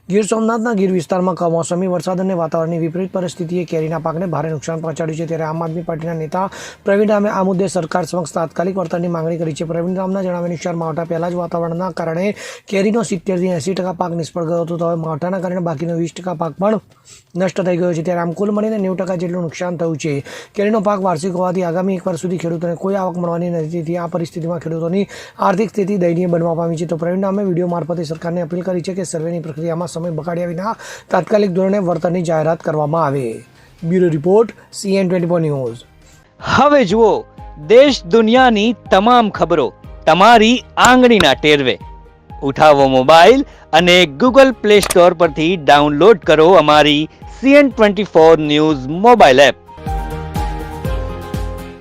ગીર સોમનાથના ગીર વિસ્તારમાં કમોસમી વરસાદ અને વાતાવરણની વિપરીત પરિસ્થિતિએ કેરીના પાકને ભારે નુકસાન પહોંચાડ્યું છે. ત્યારે આમ આદમી પાર્ટીના નેતા પ્રવીણ રામે આ મુદ્દે સરકાર સમક્ષ તાત્કાલિક વળતરની માંગણી કરી છે. પ્રવીણ રામના જણાવ્યા અનુસાર માવઠા પહેલા જ વાતાવરણના કારણે કેરીનો 70 થી 80% પાક નિષ્ફળ ગયો હતો. તો હવે માવઠાના કારણે બાકીનો 20% પાક પણ નષ્ટ થઈ ગયો છે. ત્યારે આમ કુલ મળીને 90% જેટલું નુકસાન થયું છે. કેરીનો પાક વાર્ષિક હોવાથી આગામી એક વર્ષ સુધી ખેડૂતોને કોઈ આવક મળવાની નથી. આ પરિસ્થિતિમાં ખેડૂતોની આર્થિક સ્થિતિ દયનીય બનવા પામી છે. તો પ્રવીણ રામે વિડીયો મારફતે સરકારને અપીલ કરી છે કે સર્વેની પ્રક્રિયામાં સમય બગાડ્યા વિના તાત્કાલિક ધોરણે વળતરની જાહેરાત કરવામાં આવે. Bureau report CN24 news. હવે જુઓ દેશ દુનિયાની તમામ ખબરો તમારી આંગળીના ટેરવે. ઉઠાવો મોબાઈલ અને Google Play Store પરથી ડાઉનલોડ કરો અમારી CN24 ન્યૂઝ મોબાઈલ એપ.